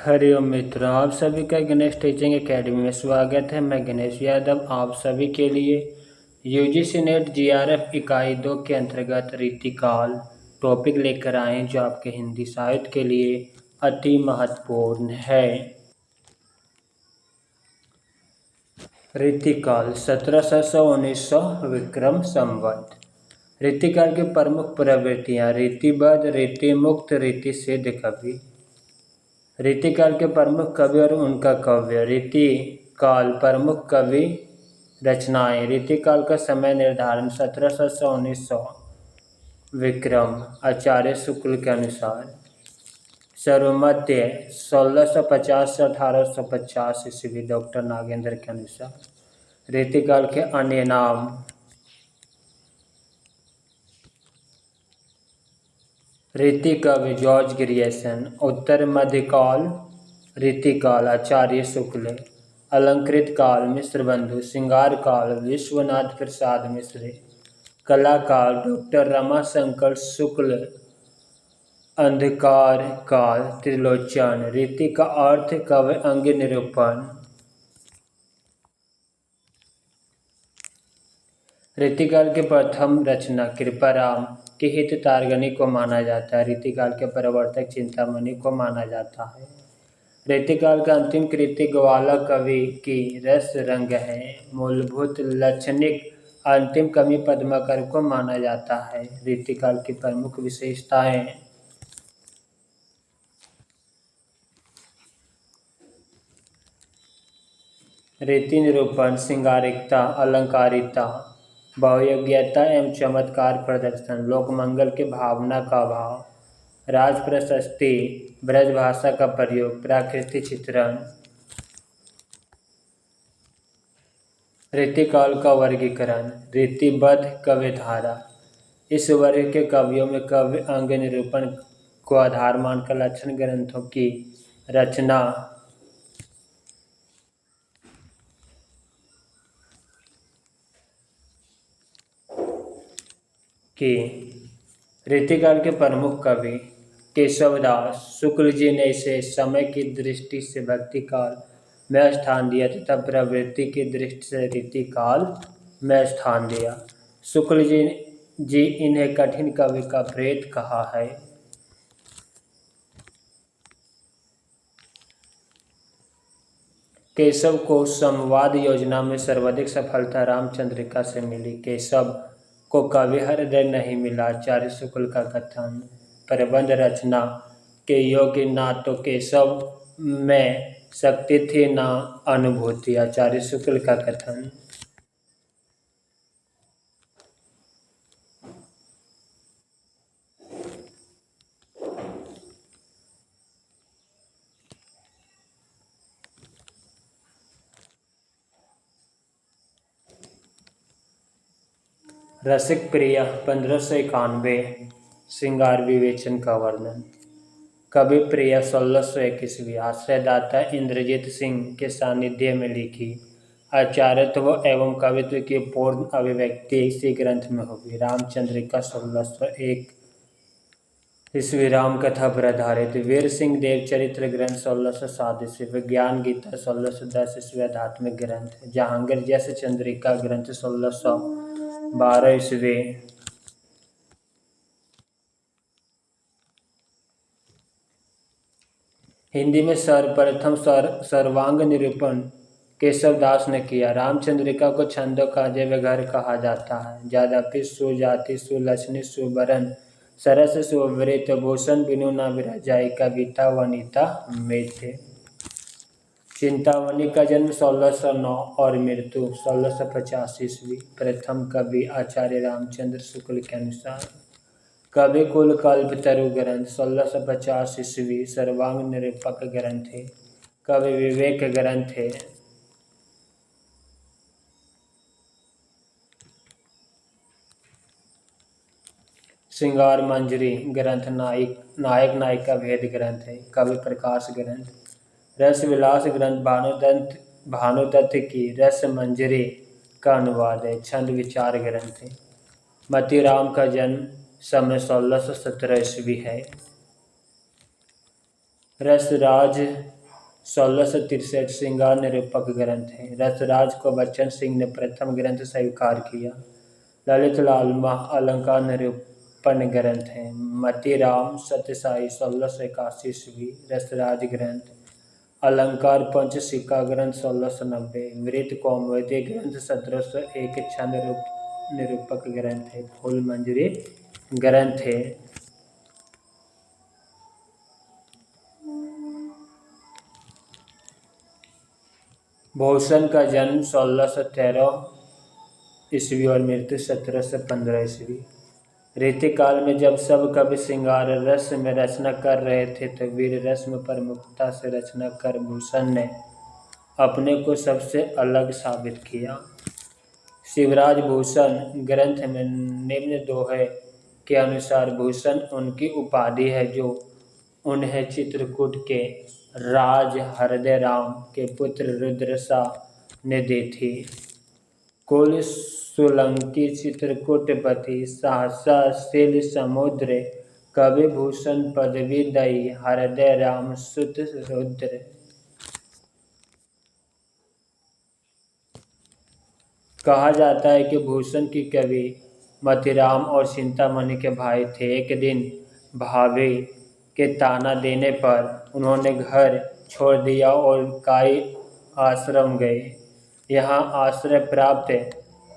हरिओम मित्रों, आप सभी का गणेश टीचिंग एकेडमी में स्वागत है। मैं गणेश यादव आप सभी के लिए यूजीसी नेट जीआरएफ इकाई 2 के अंतर्गत रीतिकाल टॉपिक लेकर आए हैं, जो आपके हिंदी साहित्य के लिए अति महत्वपूर्ण है। रीतिकाल 1700-1900 विक्रम संवत। रीतिकाल की प्रमुख प्रवृत्तियाँ: रीतिबद्ध, रीतिमुक्त, रीति सिद्ध कवि। रीतिकाल के प्रमुख कवि और उनका काव्य। रीतिकाल प्रमुख कवि रचनाएं। रीतिकाल का समय निर्धारण 1700 से 1900 विक्रम आचार्य शुक्ल के अनुसार। सर्वमध्य 1650 से 1850 ईस्वी डॉक्टर नागेंद्र के अनुसार। रीतिकाल के अन्य नाम: रीतिकवि जॉर्ज ग्रियर्सन। उत्तर मध्यकाल रीतिकाल आचार्य शुक्ल। अलंकृत काल मिश्र बंधु। श्रृंगार काल विश्वनाथ प्रसाद मिश्र। कला काल डॉक्टर रमाशंकर शुक्ल। अंधकार काल त्रिलोचन। रीति का अर्थ काव्य अंग निरूपण। रीतिकाल के प्रथम रचना कृपाराम के हित तारगणी को माना जाता है। रीतिकाल के प्रवर्तक चिंतामणि को माना जाता है। रीतिकाल का अंतिम कृति ग्वाला कवि की रस रंग है। मूलभूत लाक्षणिक अंतिम कवि पद्माकर को माना जाता है। रीतिकाल की प्रमुख विशेषताएं: रीति निरूपण, श्रृंगारिकता, अलंकारिकता, बहुयोग्यता एवं चमत्कार प्रदर्शन, लोकमंगल की भावना का अभाव, राज प्रशस्ति, ब्रज भाषा का प्रयोग, प्राकृतिक चित्रण। रीतिकाल का वर्गीकरण: रीतिबद्ध काव्यधारा। इस वर्ग के कवियों में काव्य अंग निरूपण को आधार मानकर लक्षण ग्रंथों की रचना की। रीतिकाल के प्रमुख कवि: केशवदास शुक्ल जी ने इसे समय की दृष्टि से भक्ति काल में स्थान दिया तथा प्रवृत्ति की दृष्टि से रीतिकाल में स्थान दिया। शुक्ल जी इन्हें कठिन कवि का प्रेत कहा है। केशव को संवाद योजना में सर्वाधिक सफलता रामचंद्रिका से मिली। केशव को कवि हृदय नहीं मिला, आचार्य शुक्ल का कथन। प्रबंध रचना के योग्य ना तो केशव में शक्ति थी ना अनुभूति, आचार्य शुक्ल का कथन। रसिक प्रिया 1591। श्रृंगार विवेचन का वर्णन। कवि प्रिया 1601 ईस्वी आश्रयदाता इंद्रजीत सिंह के सानिध्य में लिखी। आचार्यत्व एवं कवित्व की पूर्ण अभिव्यक्ति इसी ग्रंथ में होगी। रामचंद्रिका 1601 ईस्वी रामकथा पर आधारित। वीर सिंह देव चरित्र ग्रंथ 1607 ईस्वी। विज्ञान गीता 1610 ईस्वी आध्यात्मिक ग्रंथ। जहांगीर जैसे चंद्रिका ग्रंथ 1612 ईस्वी। हिंदी में सर्वप्रथम सर्वांग निरूपण केशवदास ने किया। रामचंद्रिका को छंदों का अजय घर कहा जाता है। यद्यपि सुजाति, सुलक्षणी, सुवर्ण, सरस, सुवृत, भूषण बिनु न विरजाई कविता वनिता में थे। चिंतामणि का जन्म 1609 और मृत्यु 1650 ईस्वी। प्रथम कवि आचार्य रामचंद्र शुक्ल के अनुसार। कवि कुल कल्पतरु ग्रंथ 1650 ईस्वी सर्वांग निरूपक ग्रंथ है। कवि विवेक ग्रंथ है। श्रृंगार मंजरी ग्रंथ नायक नायिका भेद ग्रंथ है। कवि प्रकाश ग्रंथ। रस विलास ग्रंथ भानुदत्त की रस मंजरी का अनुवाद है। छंद विचार ग्रंथ है। मतीराम का जन्म समय 1617 ईस्वी है। रसराज 1663 श्रृंगार निरूपक ग्रंथ है। रसराज को बच्चन सिंह ने प्रथम ग्रंथ स्वीकार किया। ललित लालमा अलंकार निरूपण ग्रंथ है। मतीराम सत्यसाई 1681 ईस्वी रसराज ग्रंथ। अलंकार पंचशिका ग्रंथ 1690। वृत्त कौमुदी ग्रंथ 1701 छंद निरूपक ग्रंथ है। फूल मंजरी ग्रंथ है। भूषण का जन्म 1613 ईस्वी और मृत्यु 1715 ईस्वी। रीतिकाल में जब सब कवि श्रृंगार रस में रचना कर रहे थे तो वीर रस में प्रमुखता से रचना कर भूषण ने अपने को सबसे अलग साबित किया। शिवराज भूषण ग्रंथ में निम्न दोहे के अनुसार भूषण उनकी उपाधि है जो उन्हें चित्रकूट के राज हृदयराम के पुत्र रुद्रसा ने दी थी। कुल सोलंकी चित्रकूटपति सहसा शील समुद्र कवि भूषण पदवी दई हृदयराम सुत रुद्र। कहा जाता है कि भूषण की कवि मतीराम और चिंतामणि के भाई थे। एक दिन भाभी के ताना देने पर उन्होंने घर छोड़ दिया और काई आश्रम गए। यहाँ आश्रय प्राप्त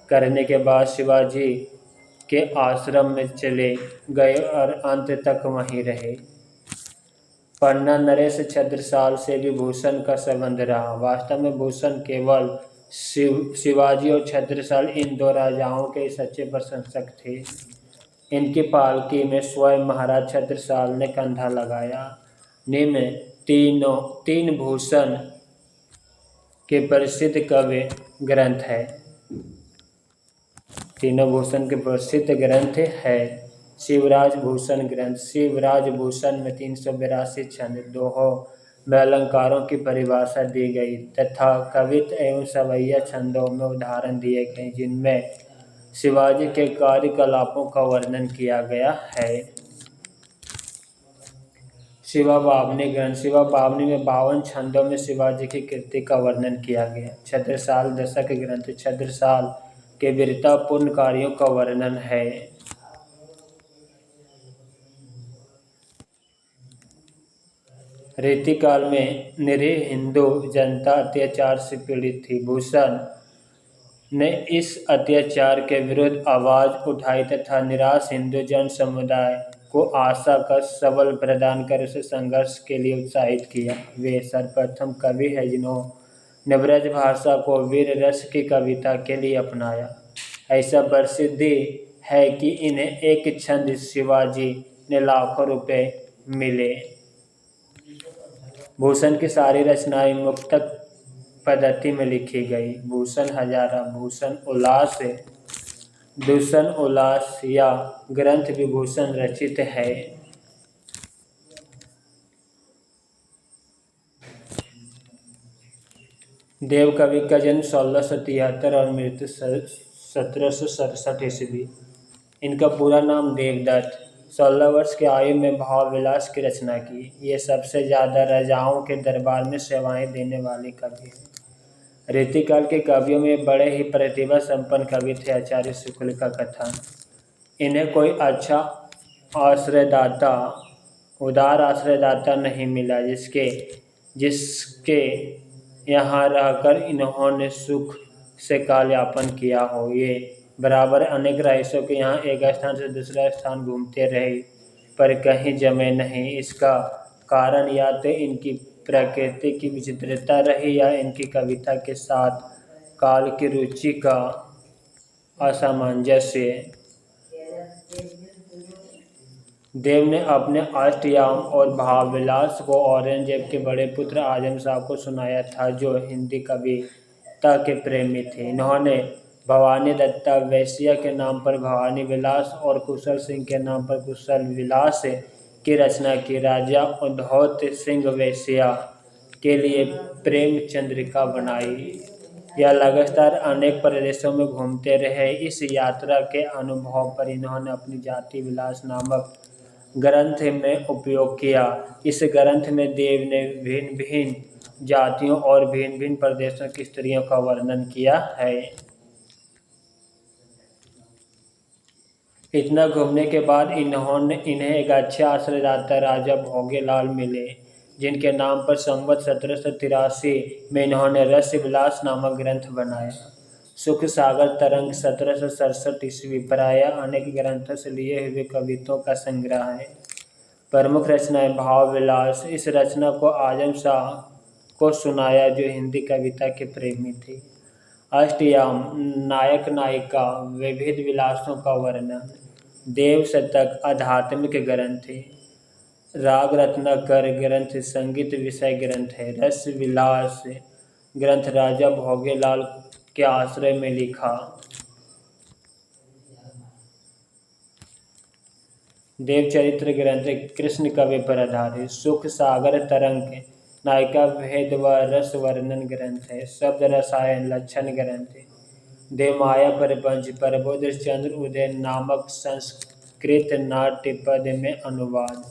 करने के बाद शिवाजी के आश्रम में चले गए और अंत तक वहीं रहे। पन्ना नरेश छत्रसाल से भी भूषण का संबंध रहा। वास्तव में भूषण केवल शिवाजी और छत्रसाल इन दो राजाओं के सच्चे प्रशंसक थे। इनकी पालकी में स्वयं महाराज छत्रसाल ने कंधा लगाया। निम्न तीन भूषण के प्रसिद्ध काव्य ग्रंथ है। तीनों भूषण के प्रसिद्ध ग्रंथ है। शिवराज भूषण ग्रंथ। शिवराज भूषण में 382 छंद दोहों में अलंकारों की परिभाषा दी गई तथा कवित्त एवं सवैया छंदों में उदाहरण दिए गए जिनमें शिवाजी के कार्यकलापों का वर्णन किया गया है। शिवा बावनी ग्रंथ। शिवा बावनी में 52 छंदों में शिवाजी की कीर्ति का वर्णन किया गया। छत्रसाल दशक ग्रंथ। छत्रसाल के वीरतापूर्ण कार्यों का वर्णन है। रीतिकाल में निरीह हिंदू जनता अत्याचार से पीड़ित थी। भूषण ने इस अत्याचार के विरुद्ध आवाज उठाई तथा निराश हिंदू जन समुदाय को आशा का सबल प्रदान कर उसे संघर्ष के लिए उत्साहित किया। वे सर्वप्रथम कवि हैं जिन्होंने ब्रज भाषा को वीर रस की कविता के लिए अपनाया। ऐसा प्रसिद्धि है कि इन्हें एक छंद शिवाजी ने लाखों रुपए मिले। भूषण की सारी रचनाएं मुक्तक पद्धति में लिखी गई। भूषण हजारा, भूषण उल्लास, दूषण उल्लास या ग्रंथ विभूषण रचित है। देवकवि का जन्म 1673 और मृत्यु 1767 ईस्वी। इनका पूरा नाम देवदत्त। 16 वर्ष की आयु में भाव विलास की रचना की। ये सबसे ज़्यादा राजाओं के दरबार में सेवाएं देने वाले कवि हैं। रीतिकाल के कवियों में बड़े ही प्रतिभा संपन्न कवि थे आचार्य शुक्ल का कथन। इन्हें कोई अच्छा आश्रयदाता, उदार आश्रयदाता नहीं मिला जिसके यहाँ रहकर इन्होंने सुख से काल यापन किया हो। ये बराबर अनेक रईसों के यहाँ एक स्थान से दूसरा स्थान घूमते रहे पर कहीं जमे नहीं। इसका कारण या तो इनकी प्रकृति की विचित्रता रही या इनकी कविता के साथ काल की रुचि का असामंजस्य। देव ने अपने अष्टयाम और भावविलास को औरंगजेब के बड़े पुत्र आजम शाह को सुनाया था जो हिंदी कविता के प्रेमी थे। इन्होंने भवानी दत्ता वैश्या के नाम पर भवानी विलास और कुशल सिंह के नाम पर कुशल विलास की रचना की। राजा उद्धौत सिंह वैश्या के लिए प्रेम चंद्रिका बनाई। यह लगातार अनेक प्रदेशों में घूमते रहे। इस यात्रा के अनुभव पर इन्होंने अपनी जाति विलास नामक ग्रंथ में उपयोग किया। इस ग्रंथ में देव ने भिन्न भिन्न जातियों और भिन्न भिन्न प्रदेशों की स्त्रियों का वर्णन किया है। इतना घूमने के बाद इन्हें एक अच्छे आश्रयदाता राजा भोगेलाल मिले, जिनके नाम पर संवत 1783 में इन्होंने रस विलास नामक ग्रंथ बनाया। सुख सागर तरंग 1767 ईस्वी प्रायः अनेक ग्रंथों से लिए हुए कविताओं का संग्रह है। प्रमुख रचनाएं भाव विलास। इस रचना को आजम शाह को सुनाया, जो हिंदी कविता के प्रेमी थे। अष्टयाम नायक नायिका विविध विलासों का वर्णन। देव शतक आध्यात्मिक ग्रंथ है। राग रत्नाकर ग्रंथ संगीत विषय ग्रंथ है। रस विलास ग्रंथ राजा भोगेलाल के आश्रय में लिखा। देवचरित्र ग्रंथ कृष्ण काव्य पर आधारित। सुख सागर तरंग नायिका भेद व रस वर्णन ग्रंथ है। शब्द रसायन लक्षण ग्रंथ है। देवमाया प्रपंच प्रबोध चंद्र उदय नामक संस्कृत नाट्य पद में अनुवाद।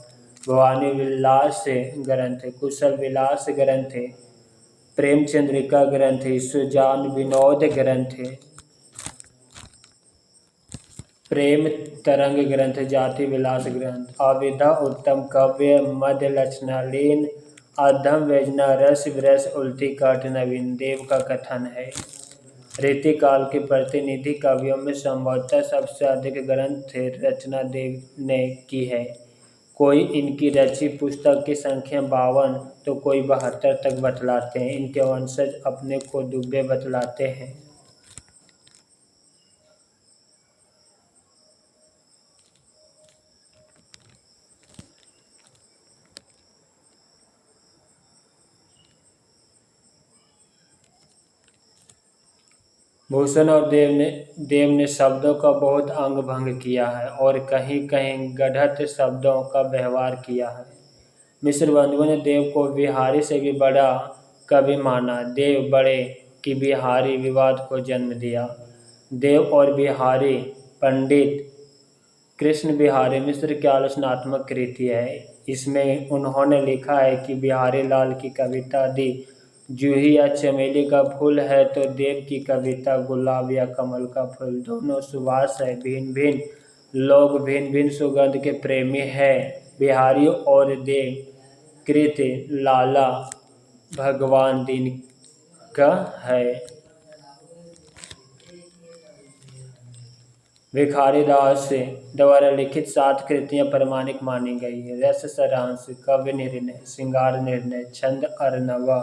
भवानी विलास ग्रंथ कुशल विलास ग्रंथ है। प्रेमचंद्रिका ग्रंथ है। सुजान विनोद ग्रंथ है। प्रेम तरंग ग्रंथ जाति विलास ग्रंथ। अविधा उत्तम काव्य मध्य लक्षणालीन अधम व्यजना रस विरस उल्टी काट नवीन देव का कथन है। रीतिकाल के प्रतिनिधि काव्यों में संभवतः सबसे अधिक ग्रंथ रचना देव ने की है। कोई इनकी रची पुस्तक की संख्या 52 तो कोई 72 तक बतलाते हैं। इनके वंशज अपने को दुबे बतलाते हैं। भूषण और देव ने शब्दों का बहुत अंग भंग किया है और कहीं कहीं गढ़त शब्दों का व्यवहार किया है। मिश्र बंधुओं ने देव को बिहारी से भी बड़ा कवि माना। देव बड़े की बिहारी विवाद को जन्म दिया। देव और बिहारी पंडित कृष्ण बिहारी मिश्र की आलोचनात्मक कृति है। इसमें उन्होंने लिखा है कि बिहारी लाल की कविता दी जूही या चमेली का फूल है तो देव की कविता गुलाब या कमल का फूल। दोनों सुवास है। भिन्न भिन्न लोग भिन्न भिन्न सुगंध के प्रेमी है। बिहारी और देव कृति लाला भगवान दिन का है। भिखारी दास द्वारा लिखित 7 कृतियां प्रामाणिक मानी गई है। रस सारांश काव्य निर्णय श्रृंगार निर्णय छंद अर्णव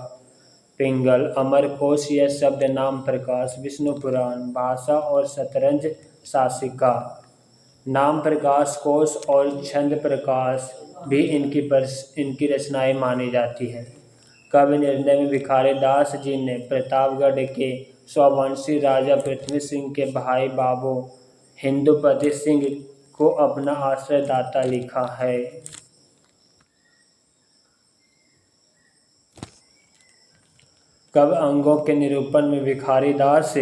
पिंगल अमरकोश या शब्द नाम प्रकाश विष्णु पुराण भाषा और शतरंज शासिका। नाम प्रकाश कोश और छंद प्रकाश भी इनकी रचनाएं मानी जाती है। काव्य निर्णय में भिखारी दास जी ने प्रतापगढ़ के स्ववंशी राजा पृथ्वी सिंह के भाई बाबू हिंदुपति सिंह को अपना आश्रयदाता लिखा है। काव्य अंगों के निरूपण में भिखारी दास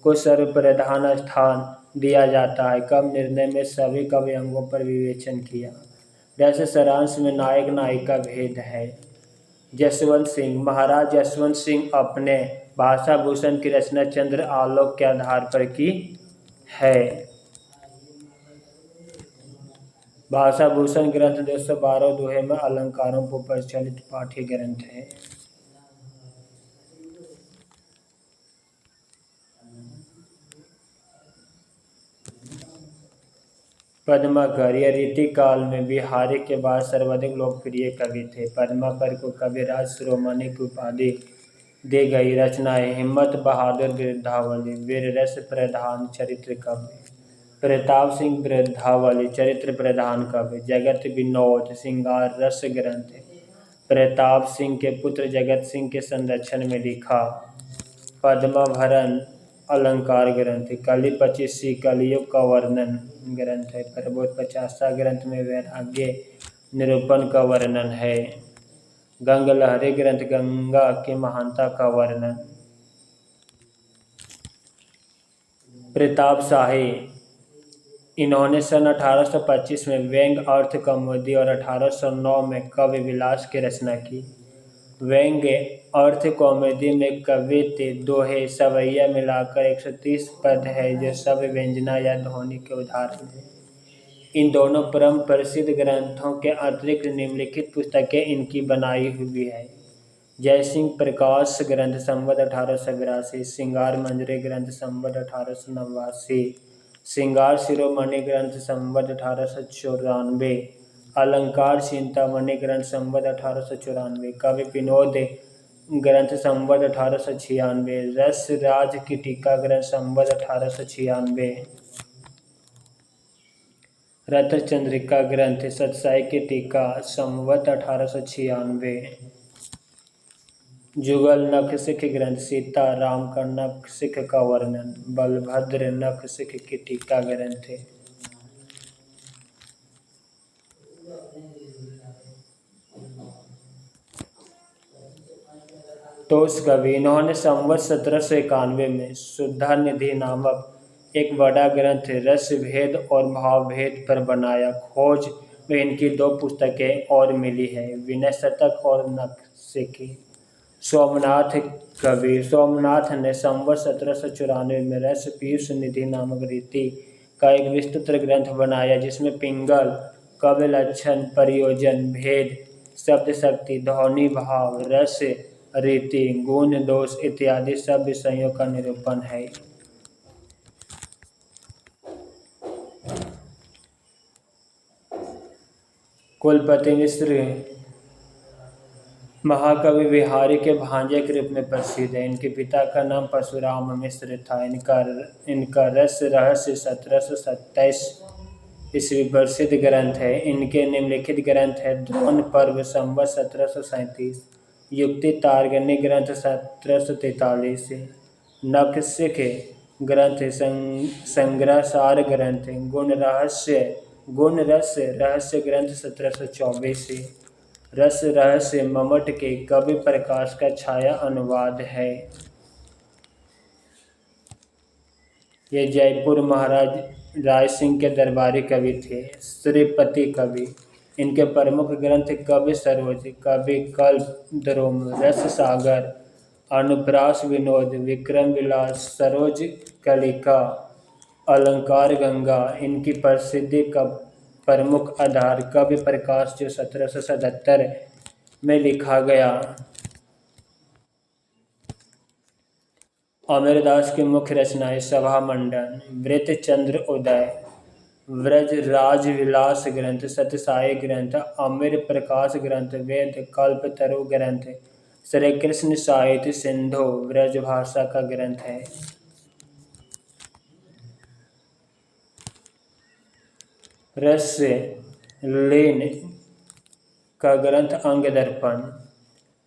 को सर्वप्रधान स्थान दिया जाता है। काव्य निर्णय में सभी काव्य अंगों पर विवेचन किया। रस सारांश में नायक नायिका भेद है। जसवंत सिंह महाराज जसवंत सिंह अपने भाषा भूषण की रचना चंद्र आलोक के आधार पर की है। भाषा भूषण ग्रंथ 212 दोहे में अलंकारों पर प्रचलित पाठ्य ग्रंथ है। पद्माकर यह रीतिकाल में बिहारी के बाद सर्वाधिक लोकप्रिय कवि थे। पद्माकर को कविराज शिरोमणि की उपाधि दी गई। रचनाएं हिम्मत बहादुर बिरधावली वीर रस प्रधान चरित्र काव्य। प्रताप सिंह बिरधावली चरित्र प्रधान काव्य। जगत विनोद श्रृंगार रस ग्रंथ प्रताप सिंह के पुत्र जगत सिंह के संरक्षण में लिखा। पद्माभरण अलंकार ग्रंथ। कली 25 कलियुग का वर्णन ग्रंथ है। प्रबोध 50 ग्रंथ में वैराग्य निरूपण का वर्णन है। गंग लहरी ग्रंथ गंगा की महानता का वर्णन। प्रताप शाही इन्होंने सन 1825 में व्यंग्य अर्थ कौमुदी और 1809 में काव्य विलास की रचना की। व्यंग्य अर्थ कौमुदी में कवित्त, दोहे, सवैया मिलाकर 130 पद है जो सब व्यंजना या ध्वनि के उदाहरण हैं। इन दोनों परम प्रसिद्ध ग्रंथों के अतिरिक्त निम्नलिखित पुस्तकें इनकी बनाई हुई है। जयसिंह प्रकाश ग्रंथ संवत 1882, श्रृंगार मंजरी ग्रंथ संवत 1889, श्रृंगार शिरोमणि ग्रंथ संवत 1894, अलंकार चिंतामणि ग्रंथ संवत 1894, कवि विनोद ग्रंथ संवत 1896, रस राज की टीका ग्रंथ संवत 1896, रत्न चंद्रिका ग्रंथ सतसाई की टीका संवत 1896, जुगल नखशिख ग्रंथ सीता राम का नखशिख का वर्णन, बलभद्र नखशिख की टीका ग्रंथ है। तोष कवि, इन्होंने संवत 1791 में सुधा निधि नामक एक बड़ा ग्रंथ रस भेद और भाव भेद पर बनाया। खोज में इनकी 2 पुस्तकें और मिली है, विनय शतक और नखशिख। सोमनाथ कवि, सोमनाथ ने संवत 1794 में रस पीयूष निधि नामक रीति का एक विस्तृत ग्रंथ बनाया जिसमें पिंगल, काव्य लक्षण, प्रयोजन, भेद, शब्द शक्ति, ध्वनि भाव, रस, रीति, गुण, दोष इत्यादि सब विषयों का निरूपण है। कुलपति मिश्र महाकवि बिहारी के भांजे के रूप में प्रसिद्ध है। इनके पिता का नाम परशुराम मिश्र था। इनका रस रहस्य 1727 ईस्वी प्रसिद्ध ग्रंथ है। इनके निम्नलिखित ग्रंथ है द्रोण पर्व संवत 1737, युक्ति तारगणी ग्रंथ 1743, नखशिख ग्रंथ, संग्रहसार ग्रंथ, गुण रस रहस्य ग्रंथ 1724, रस रहस्य मम्मट के कवि प्रकाश का छाया अनुवाद है। ये जयपुर महाराज राय सिंह के दरबारी कवि थे। श्रीपति कवि, इनके प्रमुख ग्रंथ कवि सरोज, कवि कल्प द्रोम, रस सागर, अनुप्रास विनोद, विक्रम विलास, सरोज कलिका, अलंकार गंगा। इनकी प्रसिद्धि का प्रमुख आधार काव्य प्रकाश जो 1777 में लिखा गया। अमरदास की मुख्य रचनाएं सभा मंडन, वृत्त चंद्र उदय, व्रज राज विलास ग्रंथ, सतसाई ग्रंथ, अमर प्रकाश ग्रंथ, वेद कल्पतरु ग्रंथ, श्री कृष्ण साहित्य सिंधु व्रज भाषा का ग्रंथ है। रस लीन का ग्रंथ अंग दर्पण,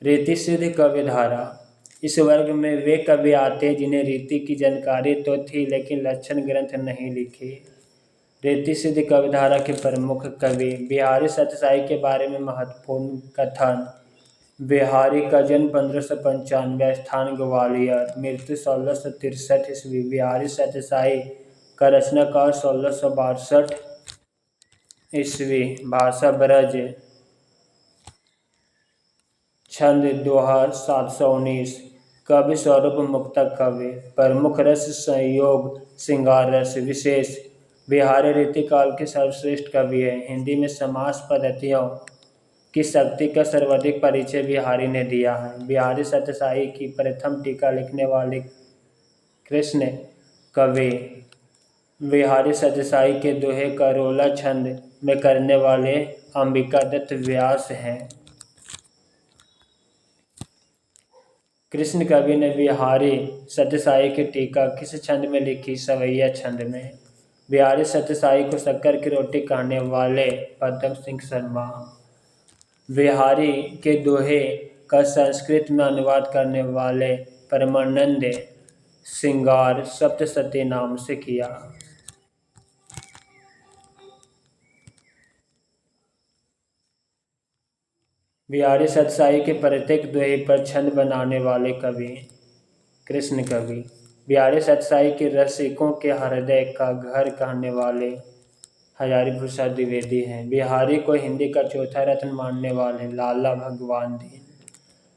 रीति सिद्ध कवि धारा। इस वर्ग में वे कवि आते हैं जिन्हें रीति की जानकारी तो थी लेकिन लक्षण ग्रंथ नहीं लिखे। रीति सिद्ध कविधारा के प्रमुख कवि बिहारी सतसाई के बारे में महत्वपूर्ण कथन। बिहारी का जन्म 1595, स्थान ग्वालियर, मृत्यु 1663 ईस्वी। बिहारी सतसाई का रचनाकाल 1662 ईस्वी। भाषा ब्रज, छंद दोहा 719। कवि स्वरूप मुक्तक कवि, प्रमुख रस संयोग श्रृंगार रस विशेष। बिहारी रीतिकाल के सर्वश्रेष्ठ कवि हैं। हिंदी में समास पद्धतियों की शक्ति का सर्वाधिक परिचय बिहारी ने दिया है। बिहारी सतसाई की प्रथम टीका लिखने वाले कृष्ण कवि बिहारी सतसाई के दोहे का रोला छंद में करने वाले अंबिका दत्त व्यास हैं। कृष्ण कवि ने बिहारी सतसाई की टीका किस छंद में लिखी? सवैया छंद में। बिहारी सतसाई को शक्कर की रोटी कहने वाले पद्म सिंह शर्मा। बिहारी के दोहे का संस्कृत में अनुवाद करने वाले परमानंद श्रृंगार सप्तशती नाम से किया। बिहारी सतसाई के प्रत्येक दोहे पर छंद बनाने वाले कवि कृष्ण कवि। बिहारी सतसाई के रसिकों के हृदय का घर कहने वाले हजारी प्रसाद द्विवेदी हैं। बिहारी को हिंदी का चौथा रत्न मानने वाले लाला भगवान दीन।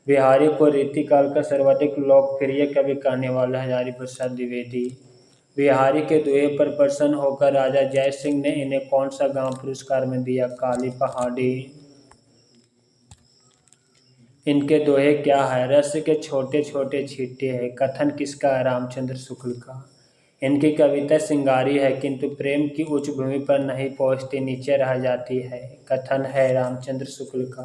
बिहारी को रीतिकाल का सर्वाधिक लोकप्रिय कवि कहने वाले हजारी प्रसाद द्विवेदी। बिहारी के दोहे पर प्रसन्न होकर राजा जय सिंह ने इन्हें कौन सा गांव पुरस्कार में दिया? काली पहाड़ी। इनके दोहे क्या है? रस के छोटे छोटे छींटे है। कथन किसका है? रामचंद्र शुक्ल का। इनकी कविता सिंगारी है किंतु प्रेम की उच्च भूमि पर नहीं पहुंचती, नीचे रह जाती है। कथन है रामचंद्र शुक्ल का।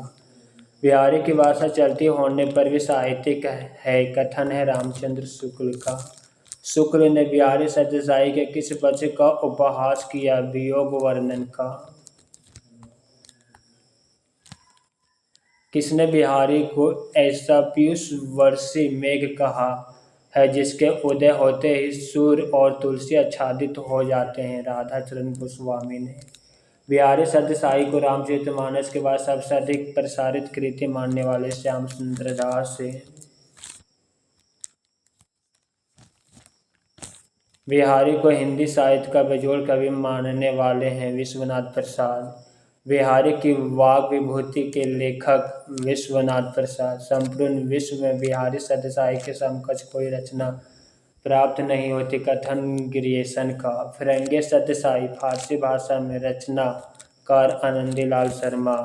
बिहारी की भाषा चलती होने पर भी साहित्यिक है। कथन है रामचंद्र शुक्ल का। शुक्ल ने बिहारी सत्यसाई के किस पक्ष का उपहास किया? वियोग वर्णन का। किसने बिहारी को ऐसा पीयूष वर्षी मेघ कहा है जिसके उदय होते ही सूर्य और तुलसी आच्छादित हो जाते हैं? राधाचरण गोस्वामी ने। बिहारी सत्यसाई को रामचरितमानस के बाद सबसे अधिक प्रसारित कृति मानने वाले श्याम सुंदर दास हैं। बिहारी को हिंदी साहित्य का बेजोड़ कवि मानने वाले हैं विश्वनाथ प्रसाद। बिहारी की वाक विभूति के लेखक विश्वनाथ प्रसाद। संपूर्ण विश्व में बिहारी सत्यसाई के समकक्ष कोई रचना प्राप्त नहीं होती। कथन ग्रियर्सन का। फिरंगी सत्यसाई फारसी भाषा में रचनाकार आनंदीलाल शर्मा।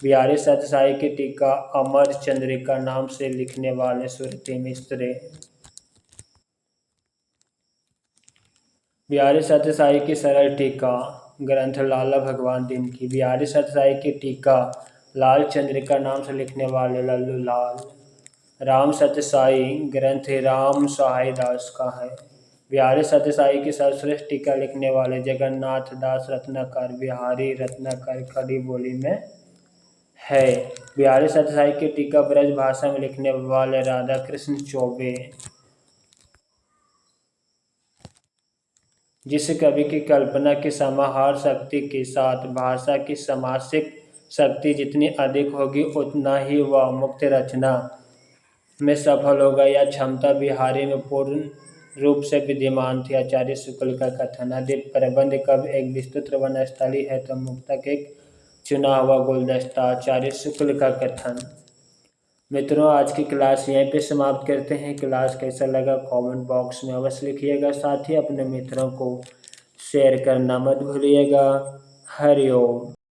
बिहारी सत्यसाई की टीका अमर चंद्रिका नाम से लिखने वाले सुरती मिश्र। बिहारी सत्यसाई की सरल टीका ग्रंथ लाला भगवान दीन की। बिहारी सत्यसाई की टीका लाल चंद्रिका नाम से लिखने वाले लल्लू लाल। राम सत्यसाई ग्रंथ राम सहाय दास का है। बिहारी सत्यसाई की सर्वश्रेष्ठ टीका लिखने वाले जगन्नाथ दास रत्नाकर। बिहारी रत्नाकर खड़ी बोली में है। बिहारी सत्यसाई की टीका ब्रज भाषा में लिखने वाले राधा कृष्ण चौबे। जिस कवि की कल्पना की समाहार शक्ति के साथ भाषा की समासिक शक्ति जितनी अधिक होगी उतना ही वह मुक्त रचना में सफल होगा। यह क्षमता बिहारी में पूर्ण रूप से विद्यमान थी। आचार्य शुक्ल का कथन। यदि प्रबंध कवि एक विस्तृत वनस्थली है तो मुक्तक एक चुना हुआ गुलदस्ता। आचार्य शुक्ल का कथन। मित्रों, आज की क्लास यहीं पे समाप्त करते हैं। क्लास कैसा लगा कमेंट बॉक्स में अवश्य लिखिएगा। साथ ही अपने मित्रों को शेयर करना मत भूलिएगा। हरि ओम।